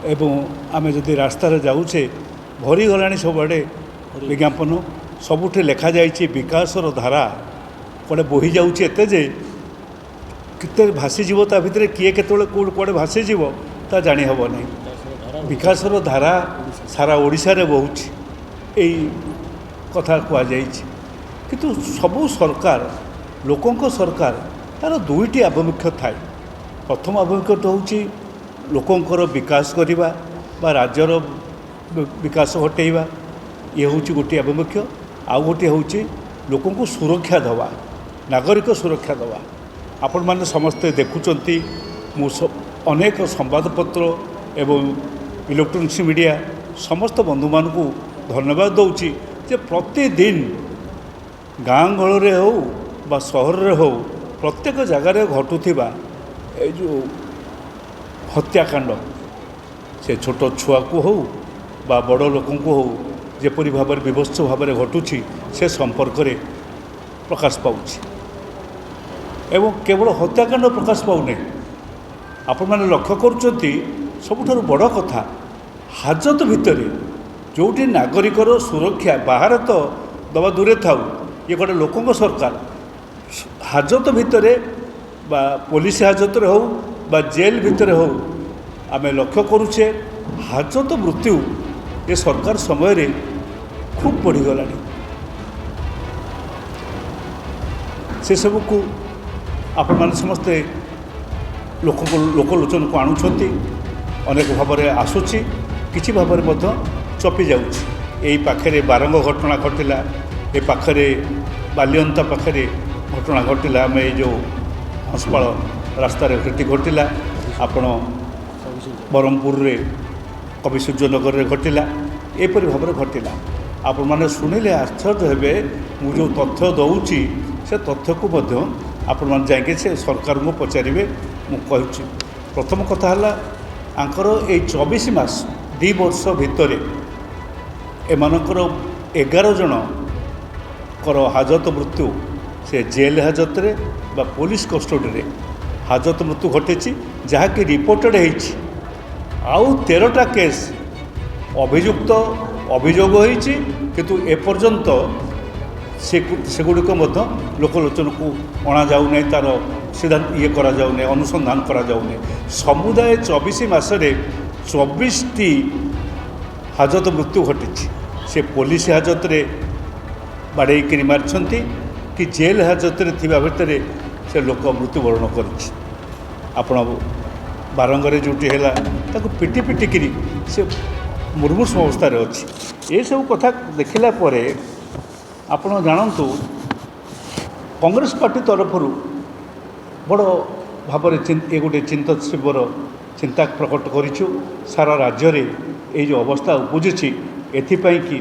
एवं आमे जदि रास्तार जाऊे भरीगला सबुआड़े विज्ञापन सबुठ लिखा जाइए विकासर धारा कड़े बोही जाऊँच जे केते भासीजीव ता भितर किए केतोले कड़े भासीजीव ता जानी हब नहीं। विकासर धारा सारा ओडिशा रे बहुची यही कथा कहुई किंतु सबू सरकार लोकों सरकार तार दुईटी आभिमुख्य थाए। प्रथम आभिमुख्य हूँ लोकंर विकास करवा बा राज्यर विकास घटेवा ये हूँ गोटे आभिमुख्य। आउ गोटे हूँ लोक सुरक्षा दवा नागरिक सुरक्षा दवा। आपण मैंने समस्ते देखुंट अनेक संवादपत्र एवं इलेक्ट्रोनिक्स मीडिया समस्त बंधु मान को धन्यवाद दूची जे प्रतिदिन गाँ गहल हो बा सहर रे हो प्रत्येक जगार घटुवा जो हत्याकांड से छोट छुआ को हो बा बड़ लोक हो जेपरी भाव विभत्स भाव घटुची से संपर्क में प्रकाश पाउछि एवं केवल हत्याकांड प्रकाश पाउने आपण मैंने लक्ष्य करुँच सबुठारु बड़ कथा हाजत भितर जोटी नागरिकर सुरक्षा बाहर तो दबा दूरे थाउ ये गोटे लोकों सरकार हाजत भितर बा पुलिस हाजत हो बा जेल भितर हो आमे लक्ष्य करुचे हाजत मृत्यु ये सरकार समय रे खूब बढ़ीगला से सब को आपण मैंने समस्ते लोकलोचन को आणुंट अनेक भाव में आसूची किसी भाव में चपी जाऊँगी पाखे बारंग घटना घटला ए पाखे बालियंता पाखे घटना घटला आम जो हंसपाल रास्तार घटी घटला आपण ब्रह्मपुर रे कवि सूर्यनगर में घटला एपरी भाव में घटला आपण मैंने शुणिले आश्चर्य हे मु जो तथ्य दौची से तथ्य को आपण मैंने जाके से सरकार को पचारे मुझे प्रथम कथा है आंकर ये 24 मास 2 वर्ष भितर एमानकर 11 जन कर हाजत मृत्यु से जेल हाजत रे बा पुलिस कस्टडी रे हाजत मृत्यु घटी जहाँकि रिपोर्टेड आउ 13टा केस अभियुक्त अभियोग होती किंतु एपर्यंत सेगुड़िक लोकलोचन को अणा जाऊना तार सिद्धांत ये करा जाऊने अनुसंधान करा जाऊने समुदाय 24 मासरे 24टी हाजत मृत्यु घटी से पुलिस हाजत रे बाड़े मारी कि जेल हाजत रे थिबा भितर से लोक मृत्युवरण कर बारंगरे जोटी है ताको पिटी पिटी करी से मुर्मूष अवस्था अच्छी ये सब कथा देखला परे आपण जानतु कांग्रेस पार्टी तरफ बड़ भाव ये गोटे चिंता शिविर चिंता प्रकट करूँ सारा राज्य रे ये जो अवस्था उपजुची एथिपाई कि